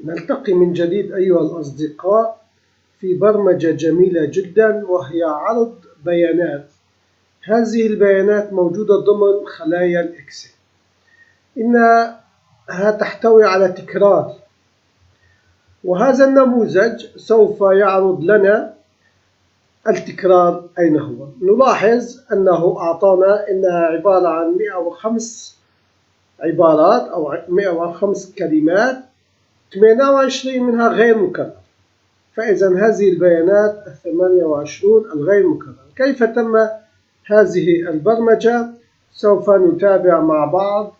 نلتقي من جديد أيها الأصدقاء في برمجة جميلة جدا، وهي عرض بيانات. هذه البيانات موجودة ضمن خلايا الإكسل. إنها تحتوي على تكرار، وهذا النموذج سوف يعرض لنا التكرار أين هو. نلاحظ أنه أعطانا إنها عبارة عن 105 عبارات أو 105 كلمات، 28 منها غير مكرر. فإذا هذه البيانات 28 الغير مكرر. كيف تم هذه البرمجة؟ سوف نتابع مع بعض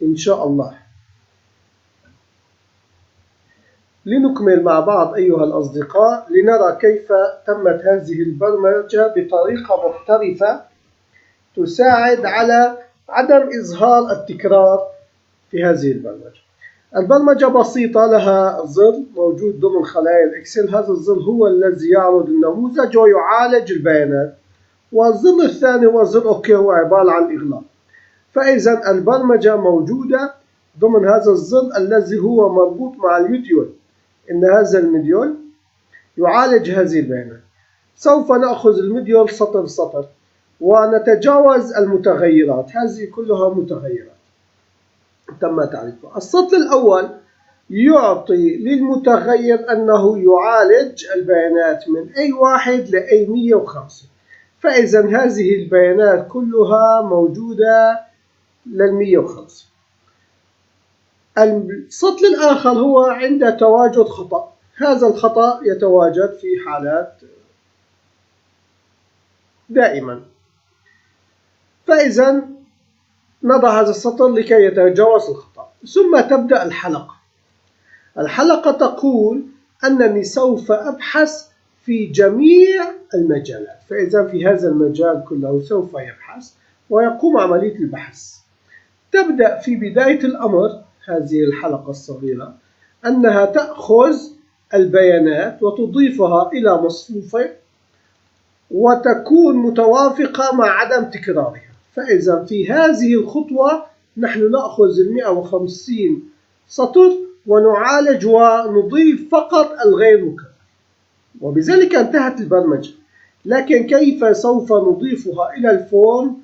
إن شاء الله. لنكمل مع بعض أيها الأصدقاء لنرى كيف تمت هذه البرمجة بطريقة محترفة تساعد على عدم إظهار التكرار في هذه البرمجة. البرمجة بسيطة، لها زر موجود ضمن خلايا الإكسل. هذا الزر هو الذي يعرض النموذج ويعالج البيانات، والزر الثاني هو زر أوكي، هو عبارة عن إغلاق. فإذا البرمجة موجودة ضمن هذا الزر الذي هو مربوط مع المديول. إن هذا المديول يعالج هذه البيانات. سوف نأخذ المديول سطر سطر ونتجاوز المتغيرات. هذه كلها متغيرات تم تعريفها. السطر الأول يعطي للمتغير أنه يعالج البيانات من A1 ل A105. فإذا هذه البيانات كلها موجودة لل105. السطر الآخر هو عند تواجد خطأ. هذا الخطأ يتواجد في حالات دائما. فإذا نضع هذا السطر لكي يتجاوز الخطأ. ثم تبدأ الحلقة. الحلقة تقول أنني سوف أبحث في جميع المجالات. فإذا في هذا المجال كله سوف يبحث ويقوم عملية البحث. تبدأ في بداية الأمر هذه الحلقة الصغيرة أنها تأخذ البيانات وتضيفها إلى مصفوفة وتكون متوافقة مع عدم تكرارها. فإذا في هذه الخطوة نحن نأخذ 150 سطر ونعالج ونضيف فقط الغير مكرر، وبذلك انتهت البرمجة. لكن كيف سوف نضيفها إلى الفورم؟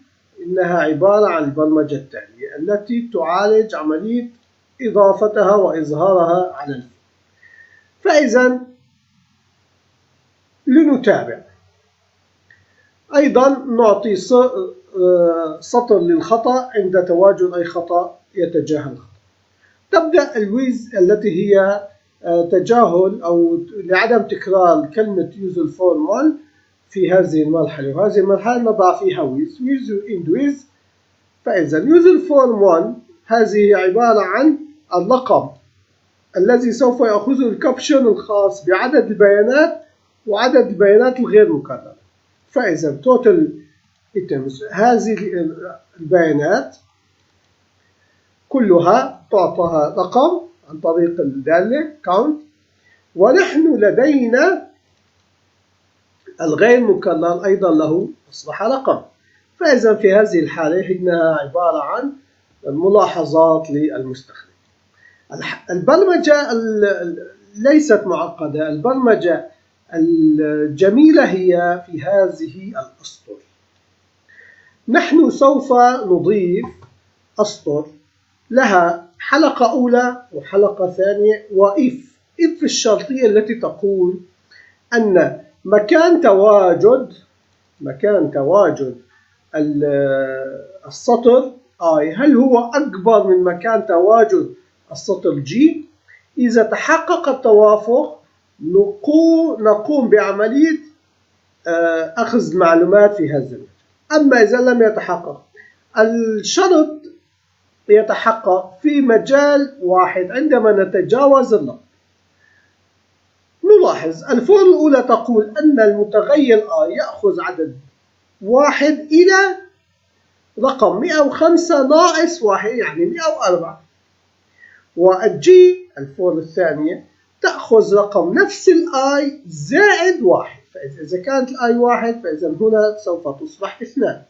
إنها عبارة عن البرمجة التالية التي تعالج عملية إضافتها وإظهارها على الفورم. فإذا لنتابع. أيضا نعطي سطر للخطأ عند تواجد أي خطأ يتجاهل الخطأ. تبدأ الويز التي هي تجاهل أو لعدم تكرار كلمة use الفورم 1 في هذه المرحلة، وهذه المرحلة نضع فيها ويز end with. فإذا use الفورم 1 هذه عبارة عن الرقم الذي سوف يأخذه الكابشن الخاص بعدد البيانات وعدد البيانات الغير مكررة. فإذا total items هذه البيانات كلها تعطى رقم عن طريق الدالة count، ونحن لدينا الغير مكرر أيضا له أصبح رقم. فإذا في هذه الحالة إنها عبارة عن ملاحظات للمستخدم. البرمجة ليست معقدة. البرمجة الجميلة هي في هذه الأسطر. نحن سوف نضيف أسطر لها حلقة أولى وحلقة ثانية وإف الشرطية التي تقول أن مكان تواجد السطر I هل هو أكبر من مكان تواجد السطر G. إذا تحقق التوافق نقوم بعملية أخذ معلومات في هذا المجال. أما إذا لم يتحقق الشرط يتحقق في مجال واحد عندما نتجاوز الرقم. نلاحظ الفورم الأولى تقول أن المتغير I يأخذ عدد 1 إلى رقم 105 ناقص 1 يعني 104. والجي الفورم الثانية تأخذ رقم نفس الآي زائد 1. فإذا كانت الآي 1 فإذا هنا سوف تصبح 2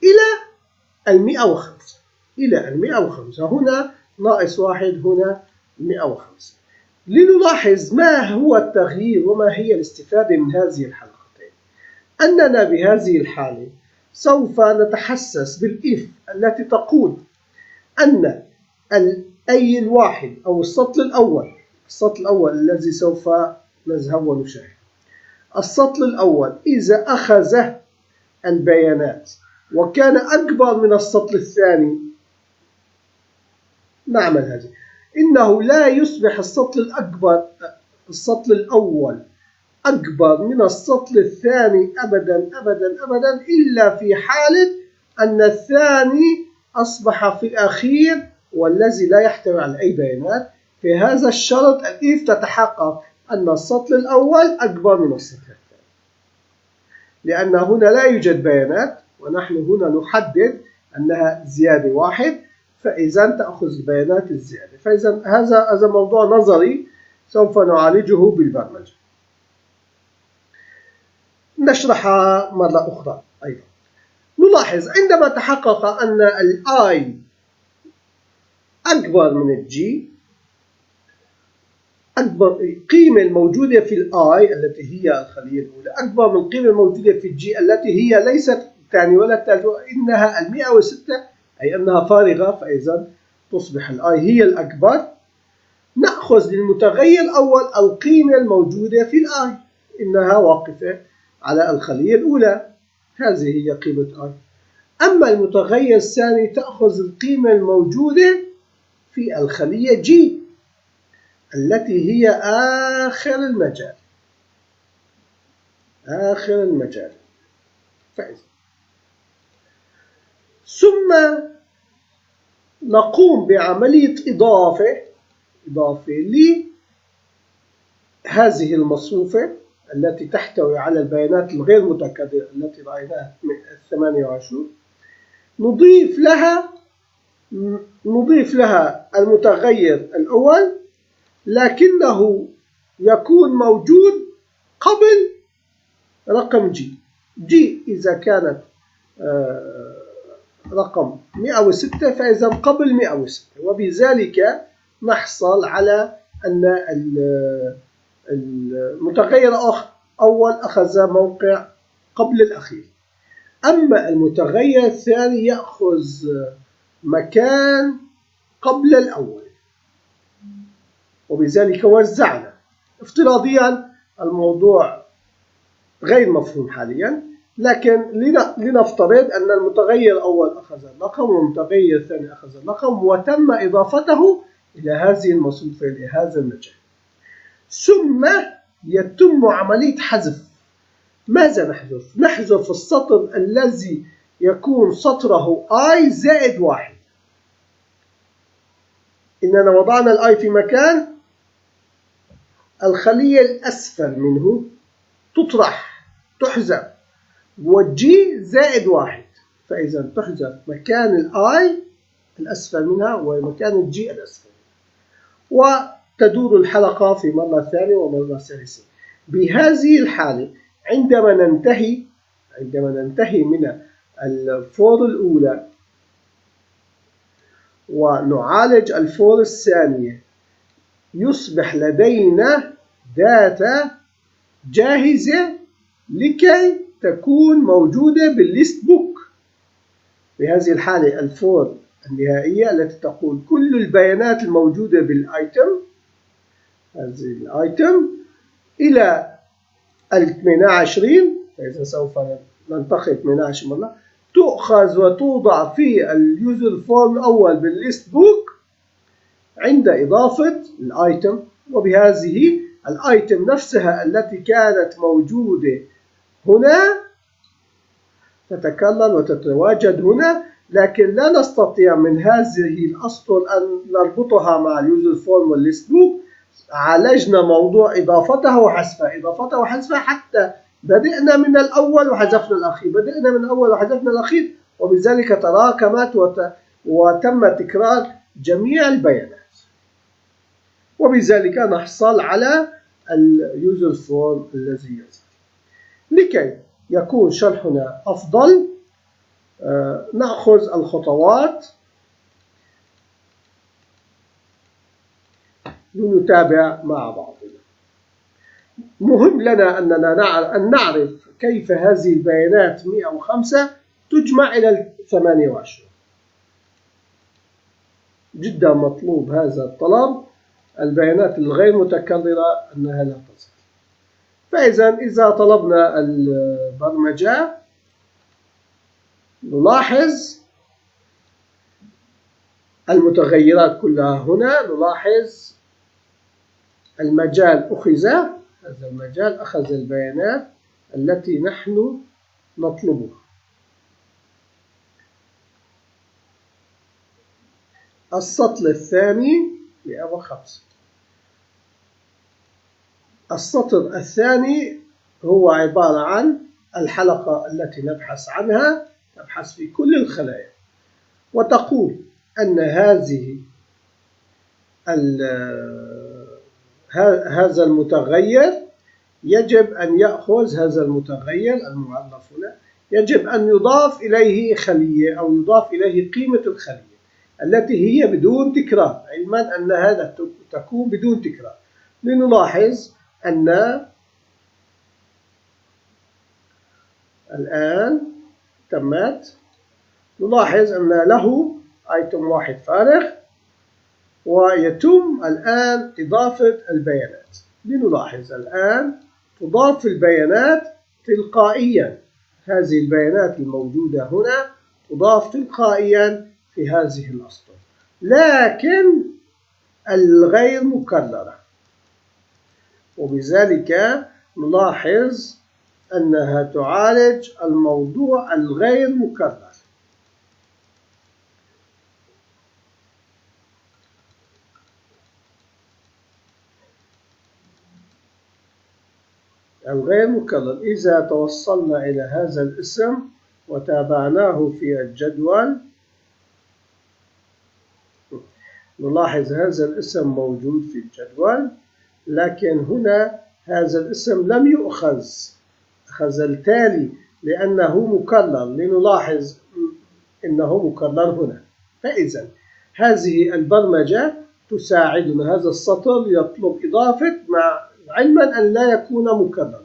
إلى 105. هنا ناقص 1 هنا 105. لنلاحظ ما هو التغيير وما هي الاستفادة من هذه الحلقتين. أننا بهذه الحالة سوف نتحسس بالإف التي تقول أن أي الواحد أو السطر الأول الذي سوف نذهب ونشاهد. السطر الأول إذا أخذ البيانات وكان أكبر من السطر الثاني نعمل هذه. إنه لا يصبح السطر الأول أكبر من السطر الثاني أبدا أبدا أبدا إلا في حالة أن الثاني أصبح في الأخير والذي لا يحتوي على أي بيانات. في هذا الشرط الإف تتحقق أن السطر الأول أكبر من السطر الثاني، لأن هنا لا يوجد بيانات ونحن هنا نحدد أنها زيادة 1، فإذا تأخذ البيانات الزيادة. فإذا هذا موضوع نظري سوف نعالجه بالبرمجة. نشرحها مرة أخرى أيضا. نلاحظ عندما تحقق أن الآي أكبر من الجي، أكبر القيمة الموجودة في الآي التي هي الخلية الأولى أكبر من القيمة الموجودة في الجي التي هي ليست الثانية ولا الثالثة، إنها 106 أي أنها فارغة، فإذا تصبح الآي هي الأكبر. نأخذ للمتغير الأول القيمة الموجودة في الآي، إنها واقفة على الخلية الأولى، هذه هي قيمة آي. أما المتغير الثاني تأخذ القيمة الموجودة في الخلية جي التي هي آخر المجال. فإذا ثم نقوم بعملية إضافة لهذه المصفوفة التي تحتوي على البيانات الغير متكررة التي رأيناها من 28. نضيف لها المتغير الأول، لكنه يكون موجود قبل رقم جي إذا كانت رقم 106 فإذا قبل 106، وبذلك نحصل على أن المتغير الأول أخذ موقع قبل الأخير. أما المتغير الثاني يأخذ مكان قبل الأول، وبذلك وزعنا. افتراضيا الموضوع غير مفهوم حاليا، لكن لنفترض أن المتغير الأول أخذ الرقم والمتغير الثاني أخذ الرقم وتم إضافته إلى هذه المصفوفة لهذا المجال. ثم يتم عملية حذف. ماذا نحذف؟ نحذف السطر الذي يكون سطره I زائد 1. إننا وضعنا الآي في مكان، الخلية الأسفل منه تحذف والجي زائد 1، فإذا تحذف مكان الآي الأسفل منها ومكان الجي الأسفل منها، وتدور الحلقة في مرة ثانية ومرة ثالثة. بهذه الحالة عندما ننتهي من الفور الأولى ونعالج الفور الثانية يصبح لدينا داتا جاهزة لكي تكون موجودة بالليست بوك. بهذه الحالة الفور النهائية التي تقول كل البيانات الموجودة بالآيتم، هذه الآيتم إلى 28، فإذا سوف ننتقل 28 مرة، تؤخذ وتوضع في اليوزر فورم الأول بالليست بوك عند إضافة الآيتم. وبهذه الآيتم نفسها التي كانت موجودة هنا تتكرر وتتواجد هنا، لكن لا نستطيع من هذه الأسطر أن نربطها مع اليوزر فورم والليست بوك. عالجنا موضوع إضافتها وحذفها حتى بدأنا من الأول وحذفنا الأخير، وبذلك تراكمت وتم تكرار جميع البيانات، وبذلك نحصل على اليوزر فورم الذي يظهر. لكي يكون شرحنا أفضل نأخذ الخطوات. لنتابع مع بعضنا. مهم لنا أن نعرف كيف هذه البيانات 105 تجمع إلى 28. جدا مطلوب هذا الطلب. البيانات الغير متكررة أنها لا تظهر. فإذا طلبنا البرمجة نلاحظ المتغيرات كلها هنا. نلاحظ المجال أخذ، هذا المجال أخذ البيانات التي نحن نطلبها. السطر الثاني 105. السطر الثاني هو عبارة عن الحلقة التي نبحث عنها، نبحث في كل الخلايا، وتقول أن هذا المتغير يجب أن يأخذ، هذا المتغير المعرف هنا يجب أن يضاف إليه خلية أو يضاف إليه قيمة الخلية التي هي بدون تكرار، علما أن هذا تكون بدون تكرار. لنلاحظ أن الآن تمت. نلاحظ أن له ايتم واحد فارغ، ويتم الآن إضافة البيانات. لنلاحظ الآن تضاف البيانات تلقائيا. هذه البيانات الموجودة هنا تضاف تلقائيا في هذه الأسطر، لكن الغير مكررة، وبذلك نلاحظ أنها تعالج الموضوع الغير مكرر. الغير مكرر إذا توصلنا إلى هذا الاسم وتابعناه في الجدول، نلاحظ هذا الاسم موجود في الجدول، لكن هنا هذا الاسم لم يؤخذ، أخذ التالي لأنه مكرر. لنلاحظ أنه مكرر هنا. فإذا هذه البرمجة تساعدنا. هذا السطر يطلب إضافة مع علما أن لا يكون مكررا،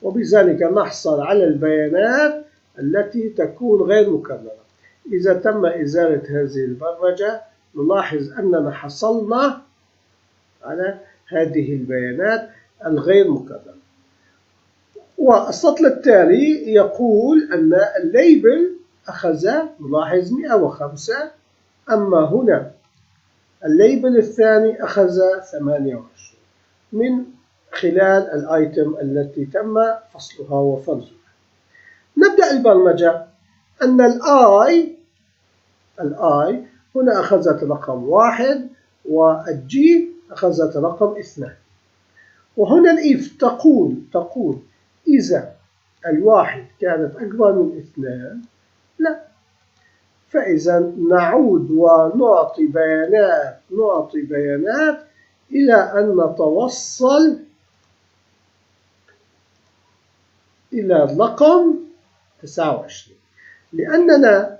وبذلك نحصل على البيانات التي تكون غير مكررة. إذا تم إزالة هذه البرمجة نلاحظ أننا حصلنا على هذه البيانات الغير مكررة. والسطر التالي يقول أن الليبل أخذ، نلاحظ 105، أما هنا الليبل الثاني أخذ 28 من خلال الآيتم التي تم فصلها وفرزها. نبدأ البرمجة. أن الآي هنا أخذت رقم 1 والجي أخذت رقم 2. وهنا الإف تقول إذا الواحد كانت أكبر من 2 لا. فإذا نعود ونعطي بيانات إلى أن نتوصل إلى الرقم 29، لأننا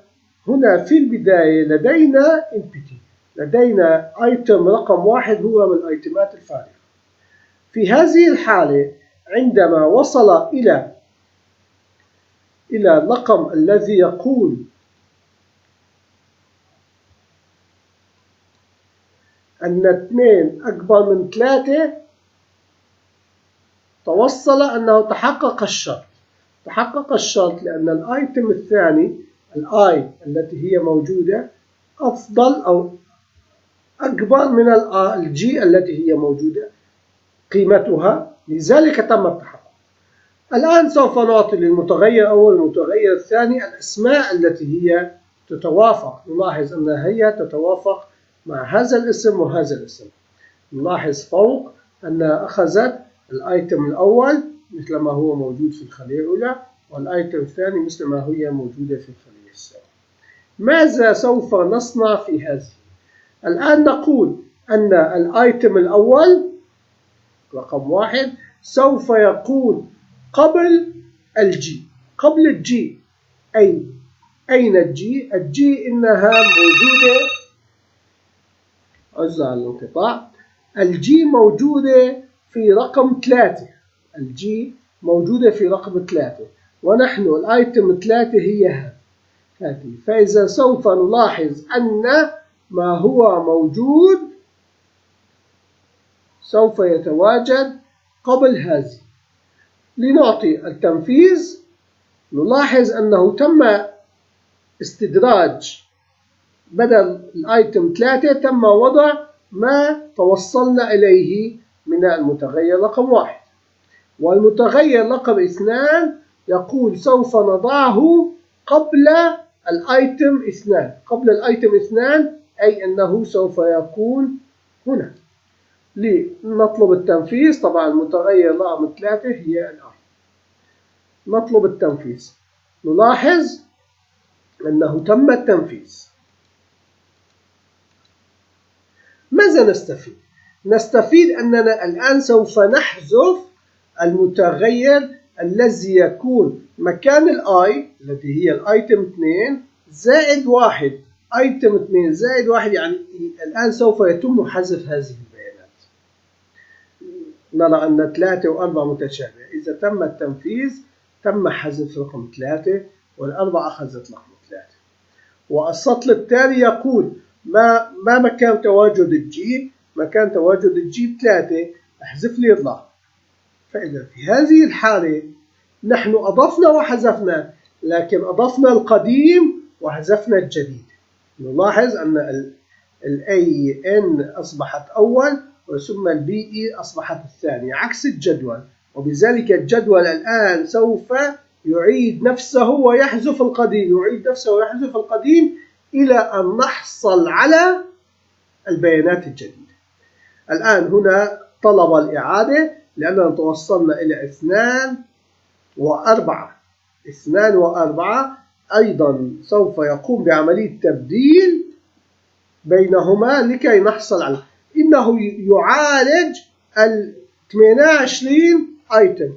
هنا في البداية لدينا empty، لدينا ايتم رقم 1 هو من الايتمات الفارغة. في هذه الحالة عندما وصل إلى الرقم الذي يقول أن 2 أكبر من 3، توصل أنه تحقق الشرط لأن الآيتم الثاني الآي التي هي موجودة أفضل أو أكبر من الجي التي هي موجودة قيمتها، لذلك تم التحقق. الآن سوف نعطي للمتغير الأول والمتغير الثاني الأسماء التي هي تتوافق. نلاحظ أنها هي تتوافق مع هذا الاسم وهذا الاسم. نلاحظ فوق أنها أخذت الآيتم الأول مثل ما هو موجود في الخلية الأولى، والآيتم الثاني مثل ما هي موجودة في الخلية الثانية. ماذا سوف نصنع في هذه؟ الآن نقول أن الآيتم الأول رقم 1 سوف يكون قبل الجي. أين الجي؟ الجي إنها موجودة، عزة على الانقطاع، الجي موجودة في رقم 3. الجي موجودة في رقم 3، ونحن الآيتم 3 هي هذه. فإذا سوف نلاحظ أن ما هو موجود سوف يتواجد قبل هذه. لنعطي التنفيذ نلاحظ أنه تم استدراج، بدل الآيتم 3 تم وضع ما توصلنا إليه من المتغير رقم 1، والمتغير رقم 2 يقول سوف نضعه قبل الآيتم 2. قبل الآيتم 2 أي أنه سوف يكون هنا. لنطلب التنفيذ. طبعا المتغير رقم 3 هي الآي. نطلب التنفيذ. نلاحظ أنه تم التنفيذ. ماذا نستفيد؟ نستفيد أننا الآن سوف نحذف المتغير الذي يكون مكان الآي التي هي الآيتم 2 زائد 1. آيتم 2 زائد 1 يعني الآن سوف يتم حذف هذه البيانات. نرى أن 3 و4 متشابهة. إذا تم التنفيذ تم حذف رقم 3 وال4 أخذت رقم 3. والسطر التالي يقول ما مكان تواجد الجي؟ مكان تواجد الجي 3. احذف لي الرقم. فإذا في هذه الحالة نحن أضفنا وحذفنا، لكن أضفنا القديم وحذفنا الجديد. نلاحظ أن ال AN أصبحت أول وثم ال BE أصبحت الثانية عكس الجدول، وبذلك الجدول الآن سوف يعيد نفسه ويحذف القديم، يعيد نفسه ويحذف القديم إلى أن نحصل على البيانات الجديدة. الآن هنا طلب الإعادة لأننا توصلنا إلى 2 و4. 2 و4 أيضا سوف يقوم بعملية تبديل بينهما لكي نحصل على إنه يعالج ال 28 آيتم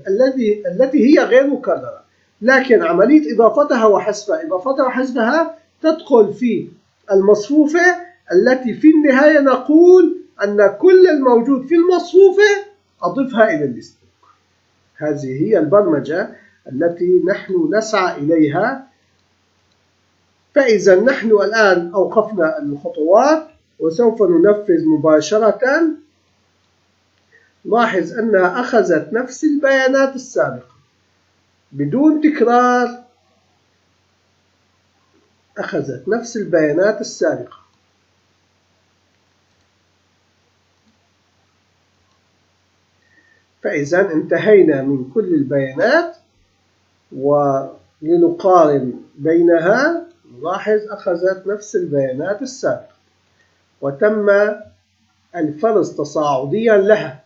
التي هي غير مكررة، لكن عملية إضافتها وحذفها تدخل في المصفوفة التي في النهاية نقول أن كل الموجود في المصفوفة أضفها إلى الليست. هذه هي البرمجة التي نحن نسعى إليها. فإذا نحن الآن أوقفنا الخطوات وسوف ننفذ مباشرة. لاحظ أنها أخذت نفس البيانات السابقة بدون تكرار. أخذت نفس البيانات السابقة. فإذا انتهينا من كل البيانات، ولنقارن بينها نلاحظ أخذت نفس البيانات السابقة وتم الفرز تصاعديا لها.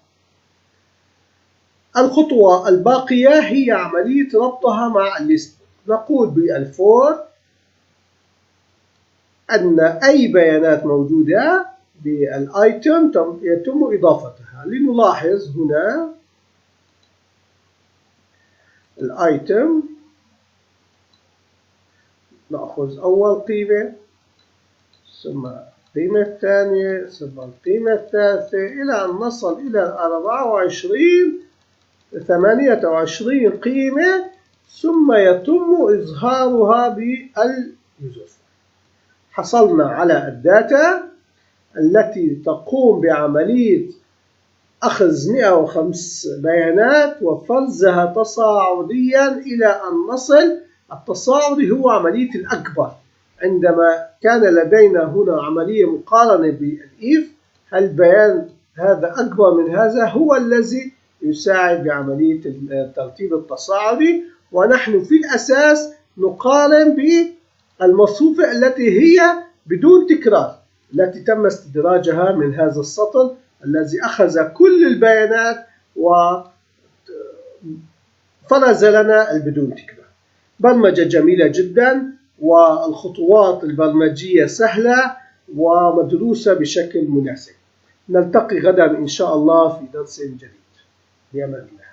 الخطوة الباقية هي عملية ربطها مع الليست. نقول بالفور أن أي بيانات موجودة بالآيتم يتم إضافتها. لنلاحظ هنا الآيتم نأخذ أول قيمة ثم القيمة الثانية ثم القيمة الثالثة إلى أن نصل إلى 28 قيمة، ثم يتم إظهارها باليوزر. حصلنا على الداتا التي تقوم بعملية أخذ 105 بيانات وفرزها تصاعديا إلى أن نصل. التصاعدي هو عملية الأكبر. عندما كان لدينا هنا عملية مقارنة بالإيف، هل بيان هذا أكبر من هذا هو الذي يساعد بعملية الترتيب التصاعدي، ونحن في الأساس نقارن بالمصفوفة التي هي بدون تكرار التي تم استدراجها من هذا السطر الذي أخذ كل البيانات وفرز لنا البدون تكرار. برمجة جميلة جدا، والخطوات البرمجية سهلة ومدروسة بشكل مناسب. نلتقي غدا إن شاء الله في درس جديد. بأمان الله.